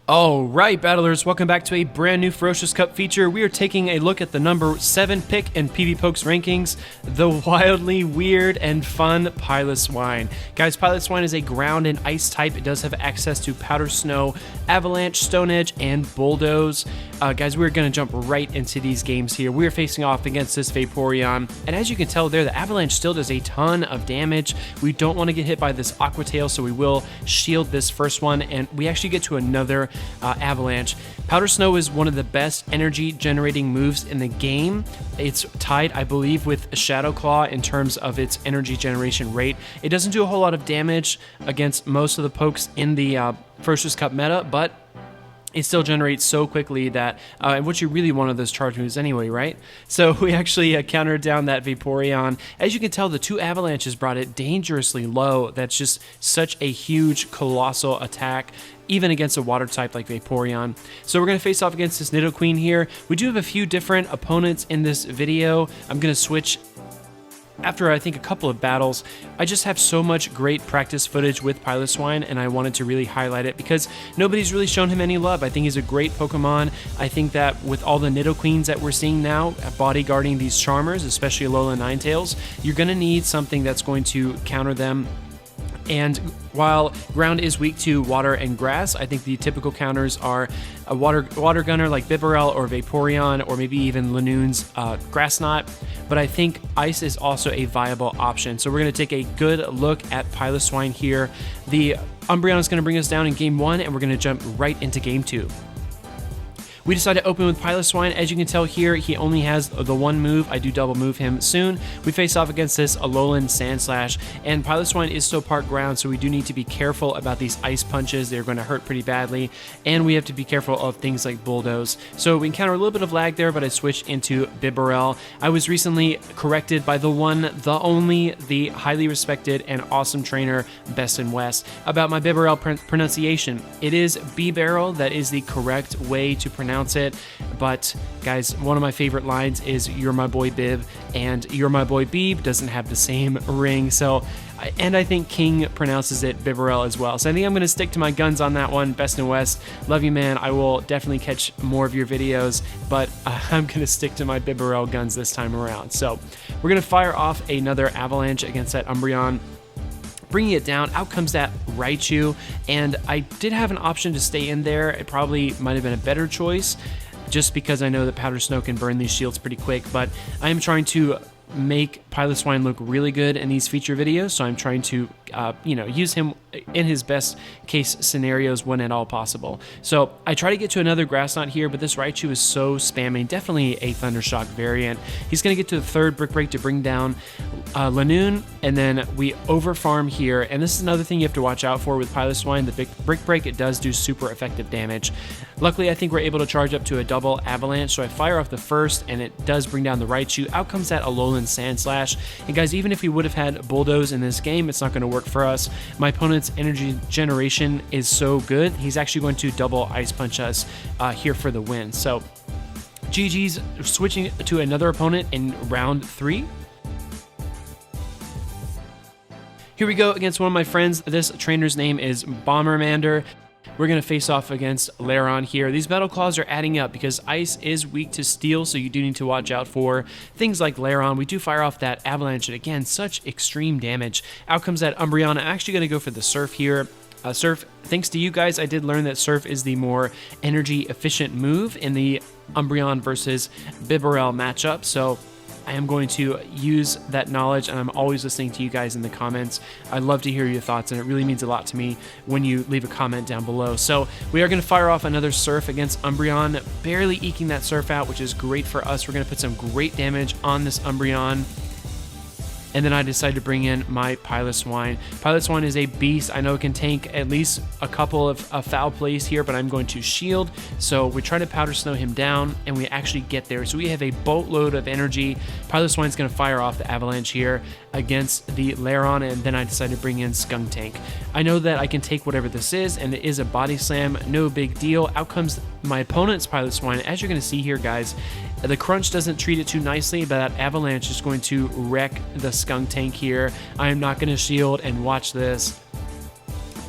Alright, battlers, welcome back to a brand new Ferocious Cup feature. We are taking a look at the number 7 pick in PvPokes rankings, the wildly weird and fun Piloswine. Guys, Piloswine is a ground and ice type. It does have access to Powder Snow, Avalanche, Stone Edge, and Bulldoze. Guys, we're going to jump right into these games here. We are facing off against this Vaporeon, and as you can tell there, the Avalanche still does a ton of damage. We don't want to get hit by this Aqua Tail, so we will shield this first one, and we actually get to another Avalanche. Powder Snow is one of the best energy generating moves in the game. It's tied, I believe, with Shadow Claw in terms of its energy generation rate. It doesn't do a whole lot of damage against most of the pokes in the Ferocious Cup meta, but it still generates so quickly that, and what you really want of those charge moves anyway, right? So we actually countered down that Vaporeon. As you can tell, the two Avalanches brought it dangerously low. That's just such a huge, colossal attack, even against a water type like Vaporeon. So we're going to face off against this Nidoqueen here. We do have a few different opponents in this video. I'm going to switch after I think a couple of battles. I just have so much great practice footage with Piloswine, and I wanted to really highlight it because nobody's really shown him any love. I think he's a great Pokemon. I think that with all the Nidoqueens that we're seeing now bodyguarding these Charmers, especially Alola Ninetales, you're going to need something that's going to counter them. And while ground is weak to water and grass, I think the typical counters are a water gunner like Bibarel or Vaporeon, or maybe even Lanoon's Grass Knot. But I think ice is also a viable option. So we're going to take a good look at Piloswine here. The Umbreon is going to bring us down in game 1, and we're going to jump right into game 2. We decided to open with Piloswine. As you can tell here, he only has the one move. I do double move him soon. We face off against this Alolan Sandslash, and Piloswine is still part ground, so we do need to be careful about these ice punches. They're going to hurt pretty badly, and we have to be careful of things like Bulldoze. So we encounter a little bit of lag there, but I switched into Bibarel. I was recently corrected by the one, the only, the highly respected and awesome trainer, Best in West, about my Bibarel pronunciation. It is Bibarel. That is the correct way to pronounce it. But guys, one of my favorite lines is "You're my boy Bib," and "You're my boy Beeb" doesn't have the same ring. So, and I think King pronounces it Bibarel as well. So I think I'm going to stick to my guns on that one. Best in West, love you, man. I will definitely catch more of your videos, but I'm going to stick to my Bibarel guns this time around. So we're going to fire off another Avalanche against that Umbreon. Bringing it down, out comes that Raichu, and I did have an option to stay in there. It probably might have been a better choice, just because I know that Powder Snow can burn these shields pretty quick, but I am trying to make Piloswine look really good in these feature videos, so I'm trying to use him in his best case scenarios when at all possible. So I try to get to another Grass Knot here, but this Raichu is so spamming. Definitely a Thundershock variant. He's going to get to the third Brick Break to bring down Lanoon, and then we overfarm here, and this is another thing you have to watch out for with Piloswine. The big Brick Break, it does do super effective damage. Luckily, I think we're able to charge up to a double Avalanche, so I fire off the first, and it does bring down the Raichu. Out comes that Alolan Sandslash, and guys, even if we would have had Bulldoze in this game, it's not going to work for us. My opponent's energy generation is so good, he's actually going to double Ice Punch us here for the win. So GG's. Switching to another opponent in round 3. Here we go against one of my friends. This trainer's name is Bombermander. We're going to face off against Lairon here. These Metal Claws are adding up because Ice is weak to Steel, so you do need to watch out for things like Lairon. We do fire off that Avalanche, and again, such extreme damage. Out comes that Umbreon. I'm actually going to go for the Surf here. Surf, thanks to you guys, I did learn that Surf is the more energy efficient move in the Umbreon versus Bibarel matchup, so I am going to use that knowledge, and I'm always listening to you guys in the comments. I'd love to hear your thoughts, and it really means a lot to me when you leave a comment down below. So we are going to fire off another Surf against Umbreon, barely eking that Surf out, which is great for us. We're going to put some great damage on this Umbreon. And then I decided to bring in my Piloswine. Piloswine is a beast. I know it can tank at least a couple of foul plays here, but I'm going to shield. So we try to Powder Snow him down, and we actually get there. So we have a boatload of energy. Piloswine's going to fire off the Avalanche here against the Lairon, and then I decided to bring in Skuntank. I know that I can take whatever this is, and it is a Body Slam. No big deal. Out comes my opponent's Piloswine. As you're going to see here, guys, the crunch doesn't treat it too nicely, but that Avalanche is going to wreck the Skuntank here. I am not going to shield, and watch this.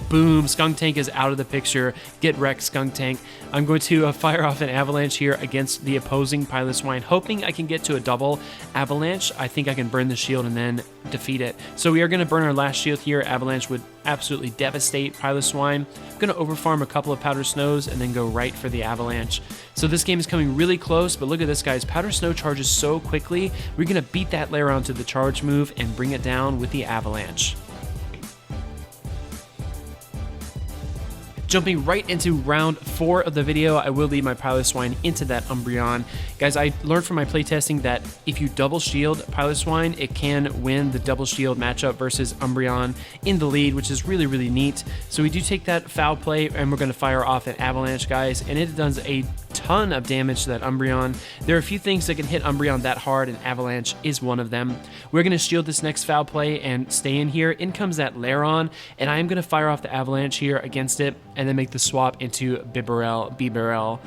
Boom, Skuntank is out of the picture. Get wrecked, Skuntank. I'm going to fire off an avalanche here against the opposing Piloswine, hoping I can get to a double avalanche. I think I can burn the shield and then defeat it. So we are going to burn our last shield here. Avalanche would absolutely devastate Piloswine. I'm going to overfarm a couple of Powder Snows and then go right for the avalanche. So this game is coming really close, but look at this, guys. Powder Snow charges so quickly. We're going to beat that Lairon to the charge move and bring it down with the avalanche. Jumping right into round 4 of the video, I will lead my Piloswine into that Umbreon. Guys, I learned from my playtesting that if you double shield Piloswine, it can win the double shield matchup versus Umbreon in the lead, which is really, really neat. So we do take that foul play, and we're going to fire off an Avalanche, guys, and it does a ton of damage to that Umbreon. There are a few things that can hit Umbreon that hard, and Avalanche is one of them. We're going to shield this next foul play and stay in here. In comes that Lairon, and I am going to fire off the Avalanche here against it, and then make the swap into Bibarel.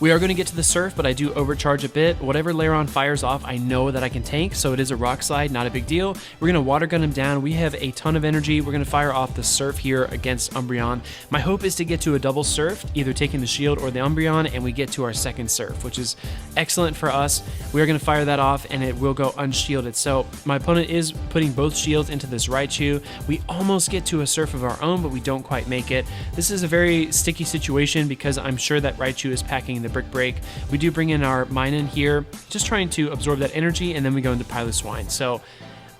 We are going to get to the Surf, but I do overcharge a bit. Whatever Lairon fires off, I know that I can tank, so it is a Rock Slide, not a big deal. We're going to Water Gun him down. We have a ton of energy. We're going to fire off the Surf here against Umbreon. My hope is to get to a double Surf, either taking the shield or the Umbreon, and we get to our second Surf, which is excellent for us. We are going to fire that off, and it will go unshielded. So my opponent is putting both shields into this Raichu. We almost get to a Surf of our own, but we don't quite make it. This is a very sticky situation because I'm sure that Raichu is packing the Brick Break. We do bring in our Minun here, just trying to absorb that energy, and then we go into Piloswine. So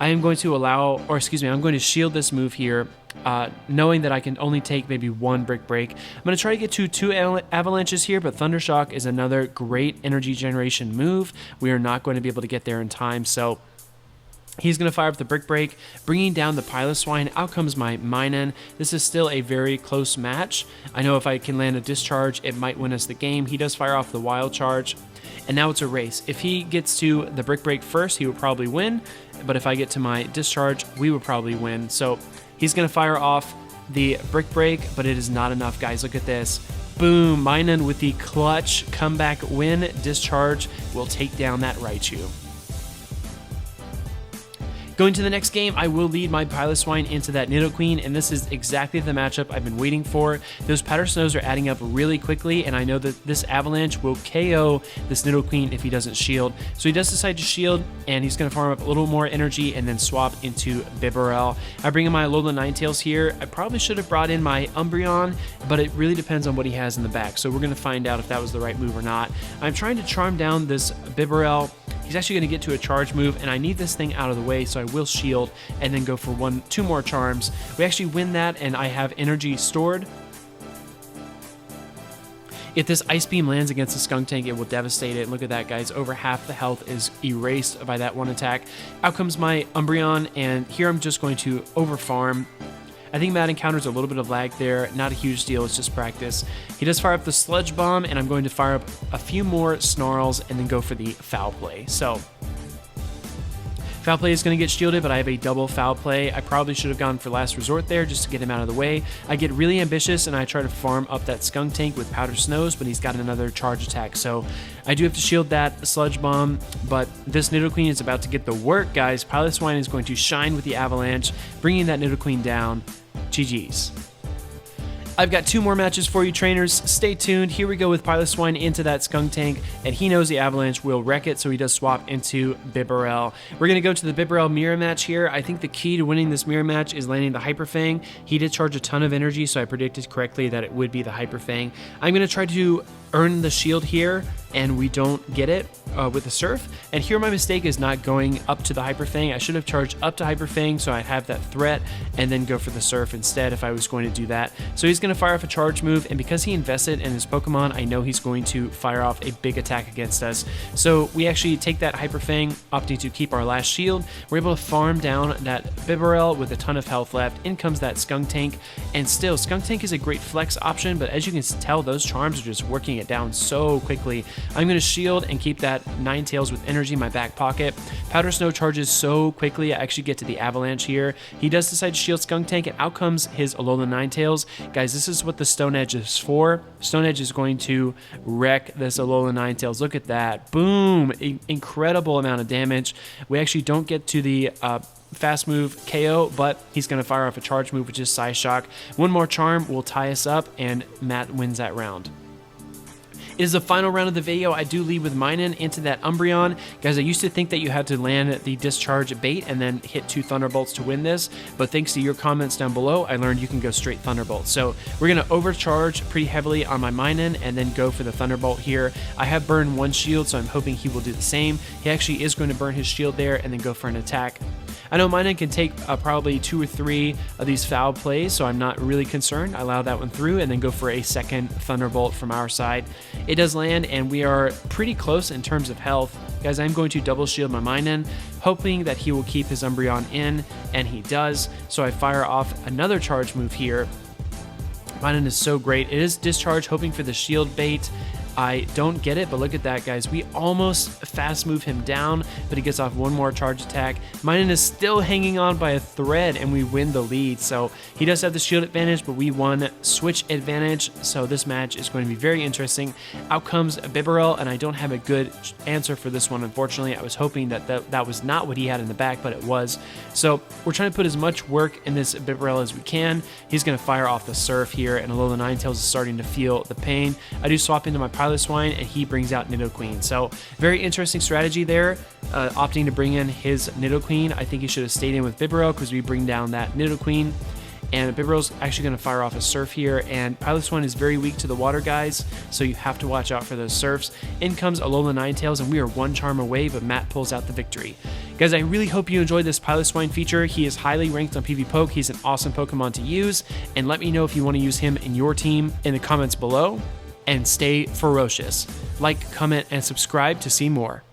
I am going to I'm going to shield this move here, knowing that I can only take maybe one Brick Break. I'm going to try to get to 2 Avalanches here, but Thunder Shock is another great energy generation move. We are not going to be able to get there in time, so he's going to fire up the Brick Break, bringing down the Piloswine. Out comes my Minun. This is still a very close match. I know if I can land a Discharge, it might win us the game. He does fire off the Wild Charge, and now it's a race. If he gets to the Brick Break first, he would probably win, but if I get to my Discharge, we would probably win. So he's going to fire off the Brick Break, but it is not enough, guys. Look at this. Boom, Minun with the clutch comeback win. Discharge will take down that Raichu. Going to the next game, I will lead my Piloswine into that Nidoqueen, and this is exactly the matchup I've been waiting for. Those Powder Snows are adding up really quickly, and I know that this Avalanche will KO this Nidoqueen if he doesn't shield. So he does decide to shield, and he's going to farm up a little more energy and then swap into Bibarel. I bring in my Alola Ninetales here. I probably should have brought in my Umbreon, but it really depends on what he has in the back, so we're going to find out if that was the right move or not. I'm trying to charm down this Bibarel. He's actually going to get to a charge move, and I need this thing out of the way, so I will shield and then go for 2 more charms. We actually win that, and I have energy stored. If this Ice Beam lands against the Skuntank, it will devastate it. Look at that, guys. Over half the health is erased by that one attack. Out comes my Umbreon, and here I'm just going to overfarm. I think Matt encounters a little bit of lag there. Not a huge deal, it's just practice. He does fire up the Sludge Bomb, and I'm going to fire up a few more Snarls and then go for the Foul Play. So Foul Play is going to get shielded, but I have a double Foul Play. I probably should have gone for Last Resort there just to get him out of the way. I get really ambitious, and I try to farm up that Skuntank with Powder Snows, but he's got another charge attack. So I do have to shield that Sludge Bomb, but this Nidoqueen is about to get the work, guys. Piloswine is going to shine with the Avalanche, bringing that Nidoqueen down. GG's. I've got 2 more matches for you, trainers. Stay tuned. Here we go with Piloswine into that Skuntank, and he knows the Avalanche will wreck it, so he does swap into Bibarel. We're going to go to the Bibarel mirror match here. I think the key to winning this mirror match is landing the Hyper Fang. He did charge a ton of energy, so I predicted correctly that it would be the Hyper Fang. I'm going to try to earn the shield here, and we don't get it with the Surf. And here my mistake is not going up to the Hyper Fang. I should have charged up to Hyper Fang so I have that threat and then go for the Surf instead if I was going to do that. So he's going to fire off a charge move, and because he invested in his Pokemon, I know he's going to fire off a big attack against us. So we actually take that Hyper Fang, opting to keep our last shield. We're able to farm down that Bibarel with a ton of health left. In comes that Skuntank, and still, Skuntank is a great flex option, but as you can tell, those charms are just working it down so quickly. I'm going to shield and keep that Ninetales with energy in my back pocket. Powder Snow charges so quickly, I actually get to the Avalanche here. He does decide to shield Skuntank, and out comes his Alola Ninetales. Guys, this is what the Stone Edge is for. Stone Edge is going to wreck this Alola Ninetales. Look at that. Boom! Incredible amount of damage. We actually don't get to the fast move KO, but he's going to fire off a charge move, which is Psy Shock. One more charm will tie us up, and Matt wins that round. It is the final round of the video. I do lead with Minun into that Umbreon. Guys, I used to think that you had to land the discharge bait and then hit 2 Thunderbolts to win this, but thanks to your comments down below, I learned you can go straight Thunderbolt. So we're going to overcharge pretty heavily on my Minun and then go for the Thunderbolt here. I have burned 1 shield, so I'm hoping he will do the same. He actually is going to burn his shield there and then go for an attack. I know Minun can take probably 2 or 3 of these foul plays, so I'm not really concerned. I allow that one through and then go for a second Thunderbolt from our side. It does land, and we are pretty close in terms of health. Guys, I'm going to double shield my Minun, hoping that he will keep his Umbreon in, and he does. So I fire off another charge move here. Minun is so great. It is discharge, hoping for the shield bait. I don't get it, but look at that, guys. We almost fast move him down, but he gets off 1 more charge attack. Minun is still hanging on by a thread, and we win the lead. So he does have the shield advantage, but we won switch advantage. So this match is going to be very interesting. Out comes Bibarel, and I don't have a good answer for this one, unfortunately. I was hoping that that was not what he had in the back, but it was. So we're trying to put as much work in this Bibarel as we can. He's going to fire off the Surf here, and although the Ninetales is starting to feel the pain, I do swap into my Piloswine, and he brings out Nidoqueen. So very interesting strategy there, opting to bring in his Nidoqueen. I think he should have stayed in with Bibarel because we bring down that Nidoqueen. And Bibarel's actually going to fire off a Surf here, and Piloswine is very weak to the water, guys, so you have to watch out for those Surfs. In comes Alola Ninetales, and we are 1 charm away, but Matt pulls out the victory. Guys, I really hope you enjoyed this Piloswine feature. He is highly ranked on PvPoke. He's an awesome Pokemon to use, and let me know if you want to use him in your team in the comments below. And stay ferocious. Like, comment, and subscribe to see more.